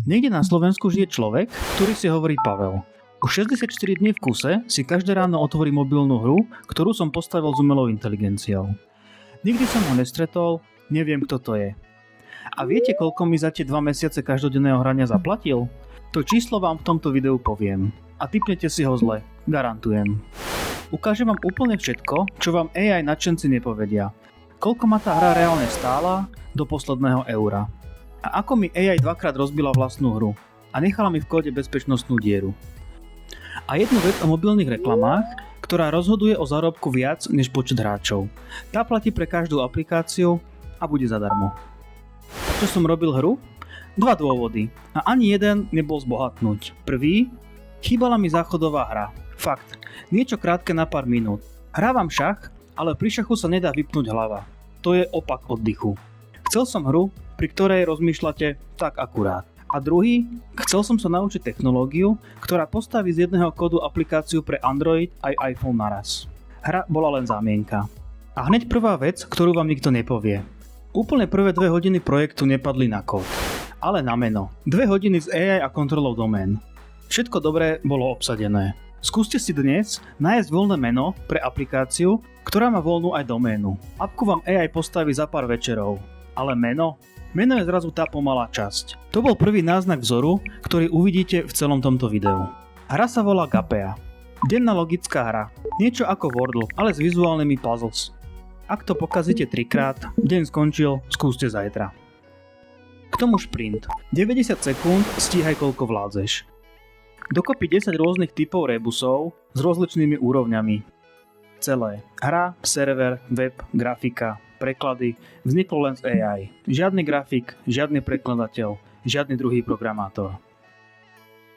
Niekde na Slovensku žije človek, ktorý si hovorí Pavel. Už 64 dní v kuse si každé ráno otvorí mobilnú hru, ktorú som postavil s umelou inteligenciou. Nikdy som ho nestretol, neviem kto to je. A viete, koľko mi za tie 2 mesiace každodenného hrania zaplatil? To číslo vám v tomto videu poviem. A tipnete si ho zle, garantujem. Ukážem vám úplne všetko, čo vám AI nadšenci nepovedia. Koľko ma tá hra reálne stála do posledného eura. A ako mi AI dvakrát rozbila vlastnú hru a nechala mi v kóde bezpečnostnú dieru. A jednu vec o mobilných reklamách, ktorá rozhoduje o zárobku viac než počet hráčov. Tá platí pre každú aplikáciu a bude zadarmo. Čo som robil hru? 2 dôvody a ani jeden nebol zbohatnúť. Prvý, chýbala mi záchodová hra. Fakt, niečo krátke na pár minút. Hrávam šach, ale pri šachu sa nedá vypnúť hlava. To je opak oddychu. Chcel som hru, pri ktorej rozmýšľate tak akurát. A druhý, chcel som sa naučiť technológiu, ktorá postaví z jedného kódu aplikáciu pre Android aj iPhone naraz. Hra bola len zámienka. A hneď prvá vec, ktorú vám nikto nepovie. Úplne prvé 2 hodiny projektu nepadli na kód, ale na meno. 2 hodiny z AI a kontrolou domén. Všetko dobré bolo obsadené. Skúste si dnes nájsť voľné meno pre aplikáciu, ktorá má voľnú aj doménu. Apku vám AI postaví za pár večerov. Ale meno? Meno je zrazu tá pomalá časť. To bol prvý náznak vzoru, ktorý uvidíte v celom tomto videu. Hra sa volá Gapea. Denná logická hra. Niečo ako Wordle, ale s vizuálnymi puzzles. Ak to pokazíte 3-krát, deň skončil, skúste zajtra. K tomu šprint. 90 sekúnd, stíhaj koľko vládzeš. Dokopy 10 rôznych typov rebusov s rozličnými úrovňami. Celé. Hra, server, web, grafika, preklady vzniklo len z AI. Žiadny grafik, žiadny prekladateľ, žiadny druhý programátor.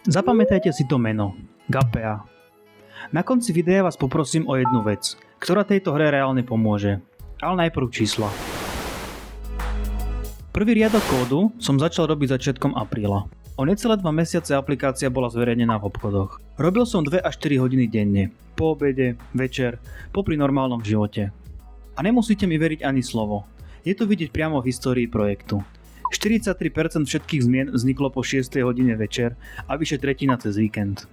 Zapamätajte si to meno. Gapea. Na konci videa vás poprosím o jednu vec, ktorá tejto hre reálne pomôže. Ale najprv čísla. Prvý riadok kódu som začal robiť začiatkom apríla. O necelé 2 mesiace aplikácia bola zverejnená v obchodoch. Robil som 2 až 4 hodiny denne. Po obede, večer, popri normálnom živote. A nemusíte mi veriť ani slovo. Je to vidieť priamo v histórii projektu. 43% všetkých zmien vzniklo po 6 hodine večer a vyše tretina cez víkend.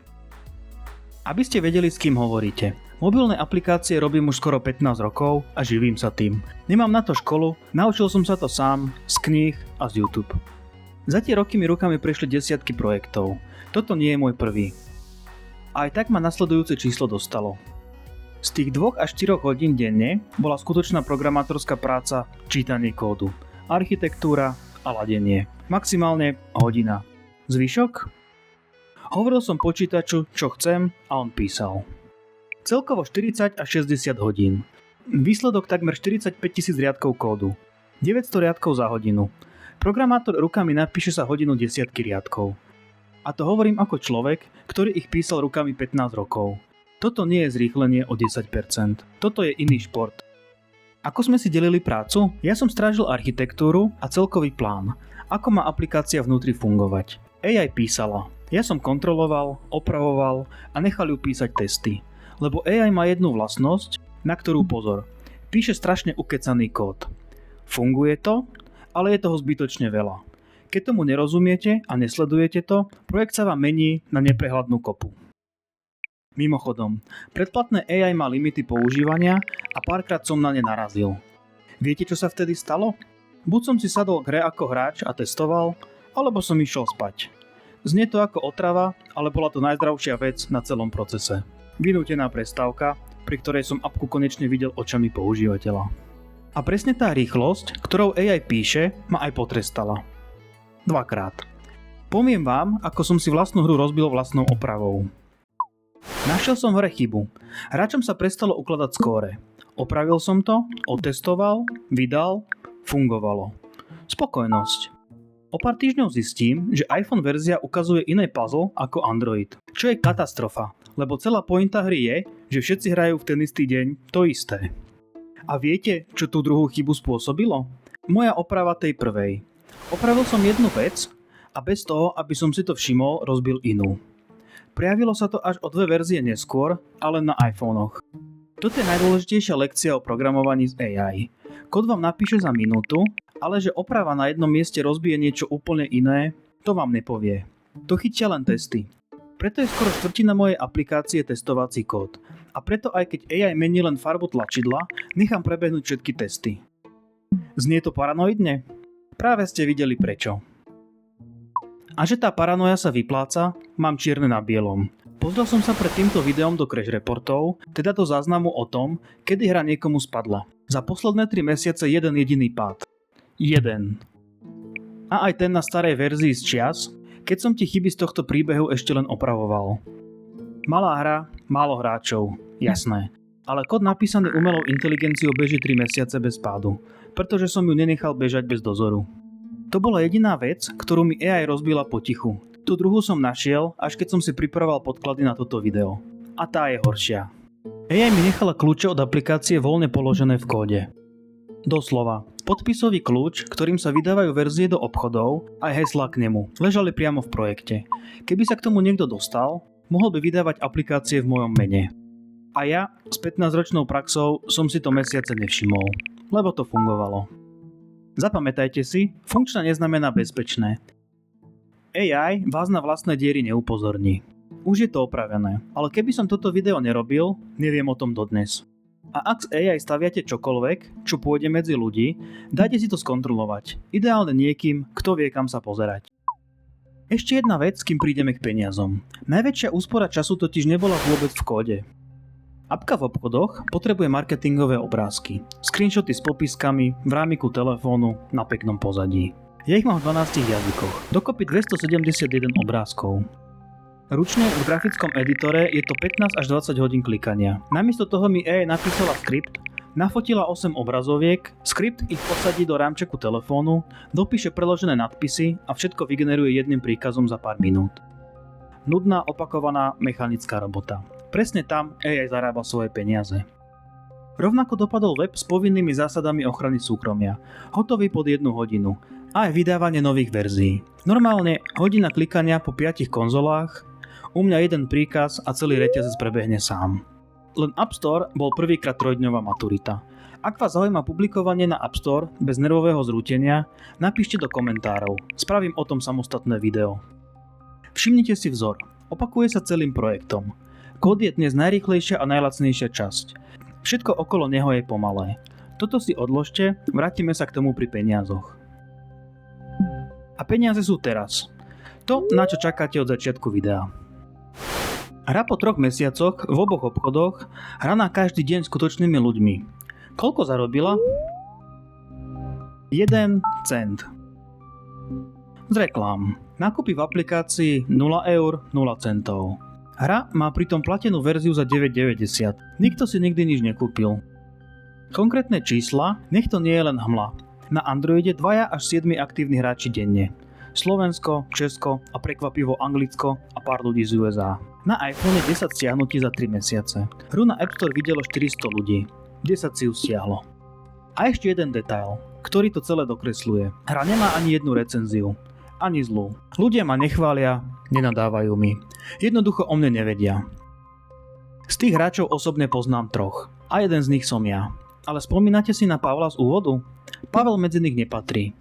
Aby ste vedeli, s kým hovoríte. Mobilné aplikácie robím už skoro 15 rokov a živím sa tým. Nemám na to školu, naučil som sa to sám, z kníh a z YouTube. Za tie roky mi rukami prešli desiatky projektov. Toto nie je môj prvý. A aj tak ma nasledujúce číslo dostalo. Z tých 2 až 4 hodín denne bola skutočná programátorská práca čítanie kódu, architektúra a ladenie. Maximálne hodina. Zvyšok? Hovoril som počítaču, čo chcem a on písal. Celkovo 40 až 60 hodín. Výsledok takmer 45 000 riadkov kódu. 900 riadkov za hodinu. Programátor rukami napíše sa hodinu desiatky riadkov. A to hovorím ako človek, ktorý ich písal rukami 15 rokov. Toto nie je zrýchlenie o 10%. Toto je iný šport. Ako sme si delili prácu? Ja som strážil architektúru a celkový plán. Ako má aplikácia vnútri fungovať. AI písala. Ja som kontroloval, opravoval a nechal ju písať testy. Lebo AI má jednu vlastnosť, na ktorú pozor. Píše strašne ukecaný kód. Funguje to, ale je toho zbytočne veľa. Keď tomu nerozumiete a nesledujete to, projekt sa vám mení na neprehľadnú kopu. Mimochodom, predplatné AI má limity používania a párkrát som na ne narazil. Viete, čo sa vtedy stalo? Buď som si sadol k hre ako hráč a testoval, alebo som išiel spať. Znie to ako otrava, ale bola to najzdravšia vec na celom procese. Vynútená prestávka, pri ktorej som apku konečne videl očami používateľa. A presne tá rýchlosť, ktorou AI píše, ma aj potrestala. 2-krát. Poviem vám, ako som si vlastnú hru rozbil vlastnou opravou. Našiel som v hre chybu. Hráčom sa prestalo ukladať skóre. Opravil som to, otestoval, vydal, fungovalo. Spokojnosť. O pár týždňov zistím, že iPhone verzia ukazuje iné puzzle ako Android. Čo je katastrofa, lebo celá pointa hry je, že všetci hrajú v ten istý deň to isté. A viete, čo tú druhú chybu spôsobilo? Moja oprava tej prvej. Opravil som jednu vec a bez toho, aby som si to všimol, rozbil inú. Prejavilo sa to až o 2 verzie neskôr, ale na iPhonech. Toto je najdôležitejšia lekcia o programovaní z AI. Kód vám napíše za minútu, ale že oprava na jednom mieste rozbije niečo úplne iné, To vám nepovie. To chytia len testy. Preto je skoro štvrtina mojej aplikácie testovací kód. A preto aj keď AI mení len farbu tlačidla, nechám prebehnúť všetky testy. Znie to paranoidne? Práve ste videli prečo. A že tá paranoja sa vypláca, mám čierne na bielom. Pozrel som sa pred týmto videom do crash reportov, teda do záznamu o tom, kedy hra niekomu spadla. Za posledné 3 mesiace jeden jediný pád. Jeden. A aj ten na starej verzii z čias, keď som ti chyby z tohto príbehu ešte len opravoval. Malá hra, málo hráčov, jasné. Ale kód napísaný umelou inteligenciou beží 3 mesiace bez pádu, pretože som ju nenechal bežať bez dozoru. To bola jediná vec, ktorú mi AI rozbila potichu. Tú druhú som našiel, až keď som si pripravoval podklady na toto video. A tá je horšia. AI mi nechala kľúče od aplikácie voľne položené v kóde. Doslova, podpisový kľúč, ktorým sa vydávajú verzie do obchodov, aj heslá k nemu, ležali priamo v projekte. Keby sa k tomu niekto dostal, mohol by vydávať aplikácie v mojom mene. A ja, s 15-ročnou praxou, som si to mesiace nevšimol, lebo to fungovalo. Zapamätajte si, funkčné neznamená bezpečné. AI vás na vlastné diery neupozorní. Už je to opravené, ale keby som toto video nerobil, neviem o tom dodnes. A ak z AI staviate čokoľvek, čo pôjde medzi ľudí, dajte si to skontrolovať. Ideálne niekým, kto vie kam sa pozerať. Ešte jedna vec, kým prídeme k peniazom. Najväčšia úspora času totiž nebola vôbec v kóde. Apka v obchodoch potrebuje marketingové obrázky, screenshoty s popiskami, v rámiku telefónu, na peknom pozadí. Ja ich mám v 12 jazykoch, dokopy 271 obrázkov. Ručne v grafickom editore je to 15 až 20 hodín klikania. Namiesto toho mi AI napísala skript, nafotila 8 obrazoviek, skript ich posadí do rámčeku telefónu, dopíše preložené nadpisy a všetko vygeneruje jedným príkazom za pár minút. Nudná, opakovaná mechanická robota. Presne tam AI zarába svoje peniaze. Rovnako dopadol web s povinnými zásadami ochrany súkromia. Hotový pod 1 hodinu. A aj vydávanie nových verzií. Normálne hodina klikania po 5 konzolách, u mňa jeden príkaz a celý reťazec prebehne sám. Len App Store bol prvýkrát 3-dňová maturita. Ak vás zaujíma publikovanie na App Store bez nervového zrútenia, napíšte do komentárov. Spravím o tom samostatné video. Všimnite si vzor. Opakuje sa celým projektom. Kód je dnes najrýchlejšia a najlacnejšia časť. Všetko okolo neho je pomalé. Toto si odložte, vrátime sa k tomu pri peniazoch. A peniaze sú teraz. To, na čo čakáte od začiatku videa. Hra po 3 mesiacoch v oboch obchodoch, hraná každý deň skutočnými ľuďmi. Koľko zarobila? 1 cent. Z reklám. Nákupy v aplikácii 0 eur, 0 centov. Hra má pritom platenú verziu za 9,90. Nikto si nikdy nič nekúpil. Konkrétne čísla, nech to nie je len hmla. Na Androide 2 až 7 aktívni hráči denne. Slovensko, Česko a prekvapivo Anglicko a pár ľudí z USA. Na iPhone 10 stiahnutí za 3 mesiace. Hru na App Store videlo 400 ľudí. 10 si ju stiahlo. A ešte jeden detail, ktorý to celé dokresľuje. Hra nemá ani jednu recenziu. Ani zlú. Ľudia ma nechvália, nenadávajú mi. Jednoducho o mne nevedia. Z tých hráčov osobne poznám 3. A jeden z nich som ja. Ale spomínate si na Pavla z úvodu? Pavel medzi nich nepatrí.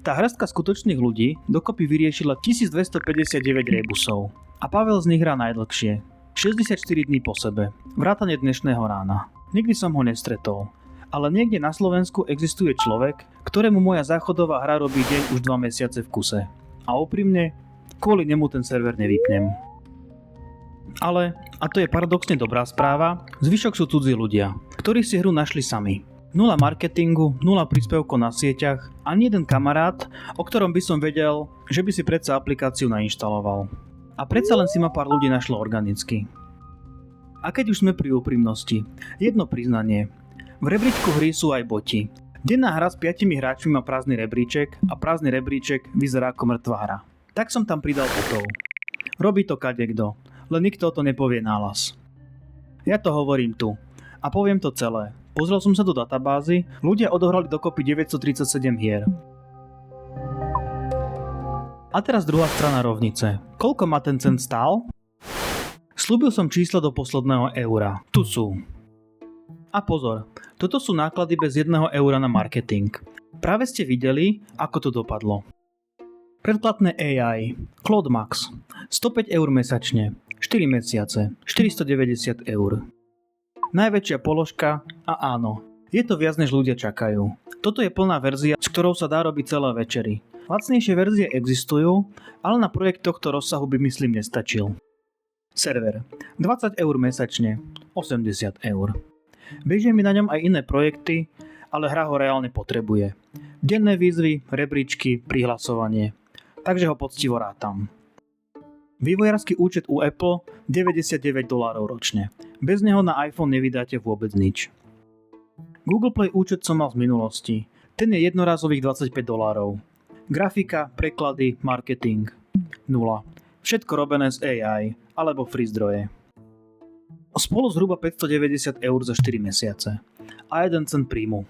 Tá hrstka skutočných ľudí dokopy vyriešila 1259 rebusov. A Pavel z nich hrá najdlhšie. 64 dní po sebe. Vrátane dnešného rána. Nikdy som ho nestretol. Ale niekde na Slovensku existuje človek, ktorému moja záchodová hra robí deň už 2 mesiace v kuse. A úprimne, kvôli nemu ten server nevypnem. Ale, a to je paradoxne dobrá správa, zvyšok sú cudzí ľudia, ktorí si hru našli sami. 0 marketingu, 0 príspevkov na sieťach, ani jeden kamarát, o ktorom by som vedel, že by si predsa aplikáciu nainštaloval. A predsa len si ma pár ľudí našlo organicky. A keď už sme pri úprimnosti, jedno priznanie. V rebríčku hry sú aj boti. Denná hra s 5 hráčmi má prázdny rebríček a prázdny rebríček vyzerá ako mŕtva hra. Tak som tam pridal botov. Robí to kadekto, len nikto to nepovie nahlas. Ja to hovorím tu. A poviem to celé. Pozrel som sa do databázy, ľudia odohrali dokopy 937 hier. A teraz druhá strana rovnice. Koľko ma ten cent stál? Sľúbil som čísla do posledného eura. Tu sú. A pozor, toto sú náklady bez 1 eura na marketing. Práve ste videli, ako to dopadlo. Predplatné AI. Claude Max. 105 eur mesačne. 4 mesiace. 490 eur. Najväčšia položka a áno, je to viac než ľudia čakajú. Toto je plná verzia, s ktorou sa dá robiť celé večery. Lacnejšie verzie existujú, ale na projekt tohto rozsahu by myslím nestačil. Server. 20 eur mesačne. 80 eur. Bežia mi na ňom aj iné projekty, ale hra ho reálne potrebuje. Denné výzvy, rebríčky, prihlasovanie. Takže ho poctivo rátam. Vývojársky účet u Apple $99 ročne. Bez neho na iPhone nevydáte vôbec nič. Google Play účet som mal z minulosti. Ten je jednorázových $25. Grafika, preklady, marketing. 0. Všetko robené z AI alebo free zdroje. Spolu zhruba 590 eur za 4 mesiace. A 1 cent príjmu.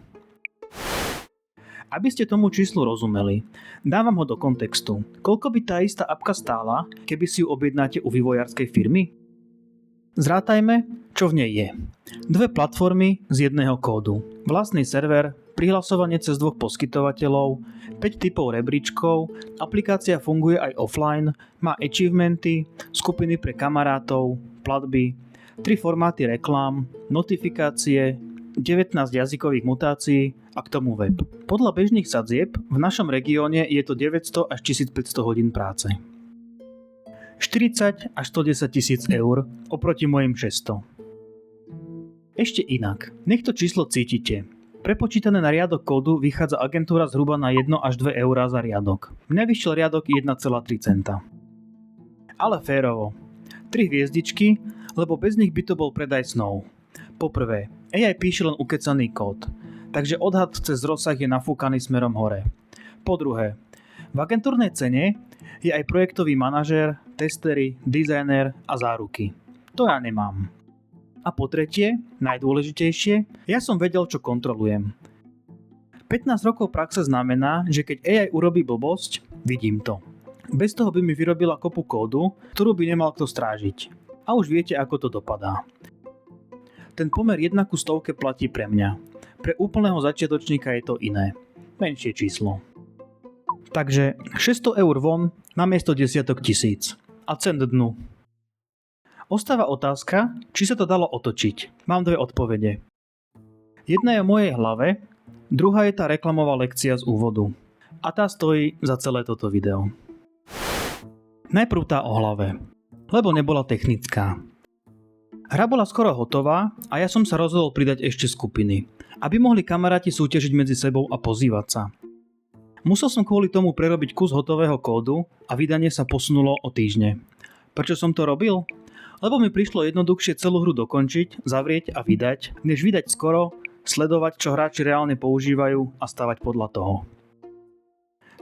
Aby ste tomu číslu rozumeli, dávam ho do kontextu. Koľko by tá istá apka stála, keby si ju objednáte u vývojárskej firmy? Zrátajme, čo v nej je. 2 platformy z jedného kódu. Vlastný server, prihlasovanie cez 2 poskytovateľov, 5 typov rebríčkov, aplikácia funguje aj offline, má achievementy, skupiny pre kamarátov, platby, 3 formáty reklám, notifikácie, 19 jazykových mutácií a k tomu web. Podľa bežných sadzieb v našom regióne je to 900 až 1500 hodín práce. 40 až 110 tisíc eur oproti mojim 600. Ešte inak, nech to číslo cítite. Prepočítané na riadok kódu vychádza agentúra zhruba na 1 až 2 eurá za riadok. Mne vyšiel riadok 1,3 centa. Ale férovo. 3 hviezdičky, lebo bez nich by to bol predaj snov. Poprvé, AI píše len ukecaný kód, takže odhad cez rozsah je nafúkaný smerom hore. Po druhé, v agentúrnej cene je aj projektový manažér, testery, dizajner a záruky. To ja nemám. A po tretie, najdôležitejšie, ja som vedel, čo kontrolujem. 15 rokov praxe znamená, že keď AI urobí blbosť, vidím to. Bez toho by mi vyrobila kopu kódu, ktorú by nemal kto strážiť. A už viete, ako to dopadá. Ten pomer 1:100 platí pre mňa. Pre úplného začiatočníka je to iné. Menšie číslo. Takže 600 eur von namiesto desiatok tisíc. A cent dnu. Ostáva otázka, či sa to dalo otočiť. Mám 2 odpovede. Jedna je o mojej hlave, druhá je tá reklamová lekcia z úvodu. A tá stojí za celé toto video. Najprv tá o hlave, lebo nebola technická. Hra bola skoro hotová a ja som sa rozhodol pridať ešte skupiny, aby mohli kamaráti súťažiť medzi sebou a pozývať sa. Musel som kvôli tomu prerobiť kus hotového kódu a vydanie sa posunulo o týždne. Prečo som to robil? Lebo mi prišlo jednoduchšie celú hru dokončiť, zavrieť a vydať, než vydať skoro, sledovať, čo hráči reálne používajú a stavať podľa toho.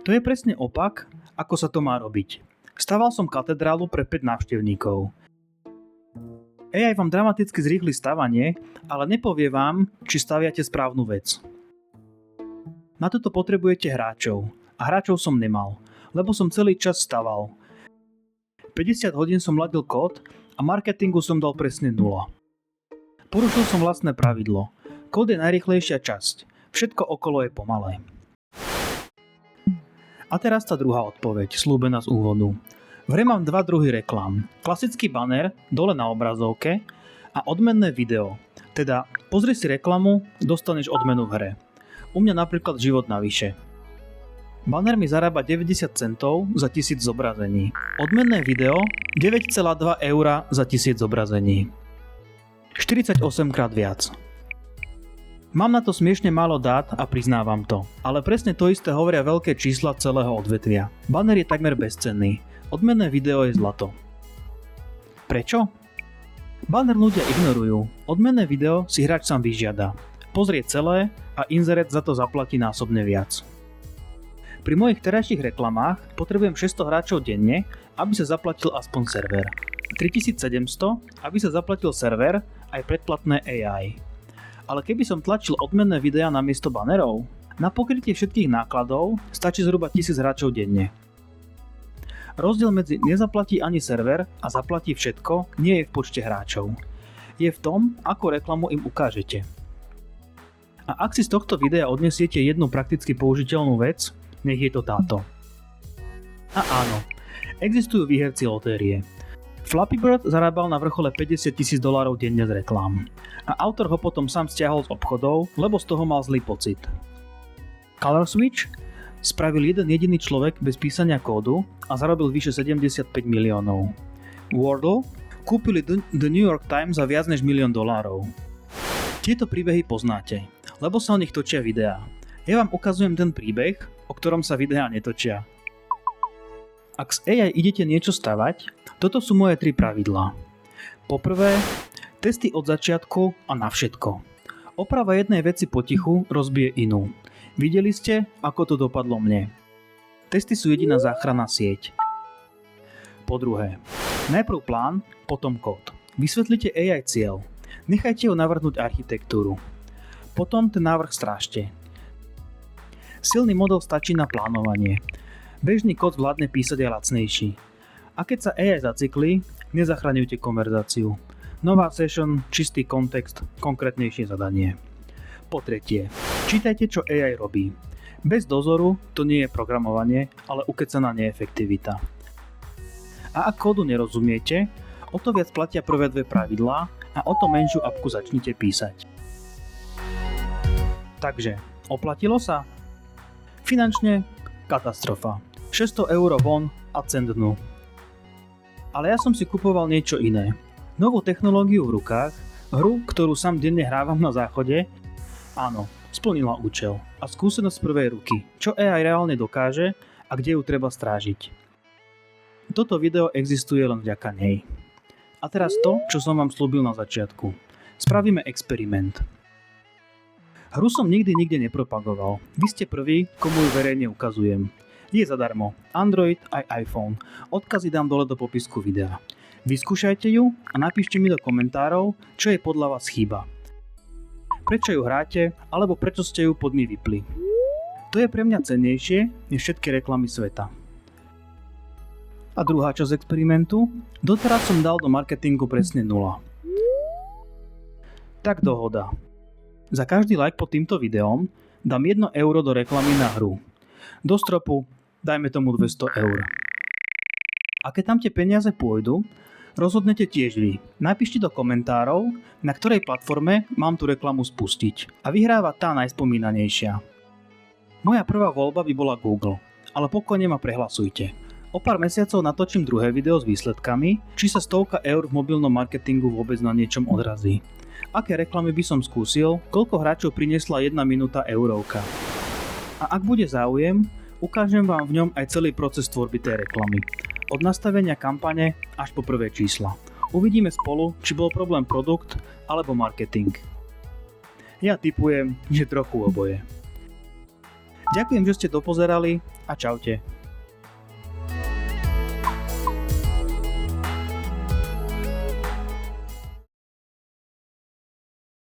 To je presne opak, ako sa to má robiť. Staval som katedrálu pre 5 návštevníkov. AI vám dramaticky zrýchli stavanie, ale nepovie vám, či staviate správnu vec. Na toto potrebujete hráčov. A hráčov som nemal, lebo som celý čas staval. 50 hodín som ladil kód a marketingu som dal presne 0. Porušil som vlastné pravidlo. Kód je najrýchlejšia časť. Všetko okolo je pomalé. A teraz tá druhá odpoveď, slúbená z úvodu. V hre mám 2 druhy reklám. Klasický banner dole na obrazovke a odmenné video. Teda pozri si reklamu, dostaneš odmenu v hre. U mňa napríklad život navyše. Banner mi zarába 90 centov za 1000 zobrazení. Odmenné video 9,2 € za 1000 zobrazení. 48 krát viac. Mám na to smiešne málo dát a priznávam to, ale presne to isté hovoria veľké čísla celého odvetvia. Banner je takmer bezcenný. Odmenné video je zlato. Prečo? Banner ľudia ignorujú. Odmenné video si hráč sám vyžiada. Pozrie celé a inzerent za to zaplatí násobne viac. Pri mojich terajších reklamách potrebujem 600 hráčov denne, aby sa zaplatil aspoň server. 3700, aby sa zaplatil server aj predplatné AI. Ale keby som tlačil odmenné videá namiesto banerov, na pokrytie všetkých nákladov stačí zhruba 1000 hráčov denne. Rozdiel medzi nezaplatí ani server a zaplatí všetko nie je v počte hráčov. Je v tom, ako reklamu im ukážete. A ak si z tohto videa odnesiete jednu prakticky použiteľnú vec, nech je to táto. A áno, existujú výherci lotérie. Flappy Bird zarábal na vrchole $50,000 denne z reklám. A autor ho potom sám stiahol z obchodov, lebo z toho mal zlý pocit. Color Switch spravil jeden jediný človek bez písania kódu a zarobil vyše 75 miliónov. Wordle kúpili The New York Times za viac než $1 000 000. Tieto príbehy poznáte, lebo sa o nich točia videá. Ja vám ukazujem ten príbeh, o ktorom sa videá netočia. Ak z AI idete niečo stavať, toto sú moje 3 pravidlá. Poprvé, testy od začiatku a na všetko. Oprava jednej veci potichu rozbije inú. Videli ste, ako to dopadlo mne. Testy sú jediná záchranná sieť. Po druhé, najprv plán, potom kód. Vysvetlite AI cieľ. Nechajte ho navrhnúť architektúru. Potom ten návrh strážte. Silný model stačí na plánovanie. Bežný kód vládne písať aj lacnejší. A keď sa AI zaciklí, nezachraňujte konverzáciu. Nová session, čistý kontext, konkrétnejšie zadanie. Po tretie, čítajte, čo AI robí. Bez dozoru to nie je programovanie, ale ukecaná neefektivita. A ak kódu nerozumiete, o to viac platia prvé 2 pravidlá a o to menšiu apku začnite písať. Takže, oplatilo sa? Finančne katastrofa. 600 € von a cent dnu. Ale ja som si kupoval niečo iné. Novú technológiu v rukách, hru, ktorú sám denne hrávam na záchode, áno, splnila účel. A skúsenosť z prvej ruky, čo AI reálne dokáže a kde ju treba strážiť. Toto video existuje len vďaka nej. A teraz to, čo som vám slúbil na začiatku. Spravíme experiment. Hru som nikdy nikde nepropagoval. Vy ste prvý, komu ju verejne ukazujem. Je zadarmo. Android aj iPhone. Odkazy dám dole do popisku videa. Vyskúšajte ju a napíšte mi do komentárov, čo je podľa vás chýba. Prečo ju hráte, alebo prečo ste ju pod mi vypli. To je pre mňa cennejšie než všetky reklamy sveta. A druhá časť experimentu. Doteraz som dal do marketingu presne 0. Tak dohoda. Za každý like pod týmto videom dám 1 euro do reklamy na hru. Do stropu dajme tomu 200 €. A keď tam tie peniaze pôjdu, rozhodnete tiež vy. Napíšte do komentárov, na ktorej platforme mám tú reklamu spustiť. A vyhráva tá najspomínanejšia. Moja prvá voľba by bola Google, ale pokojne ma prehlasujte. O pár mesiacov natočím druhé video s výsledkami, či sa 100 € v mobilnom marketingu vôbec na niečom odrazí. Aké reklamy by som skúsil, koľko hráčov priniesla 1 minúta eurovka. A ak bude záujem, ukážem vám v ňom aj celý proces tvorby tej reklamy. Od nastavenia kampane až po prvé čísla. Uvidíme spolu, či bol problém produkt alebo marketing. Ja tipujem, že trochu oboje. Ďakujem, že ste dopozerali a čaute.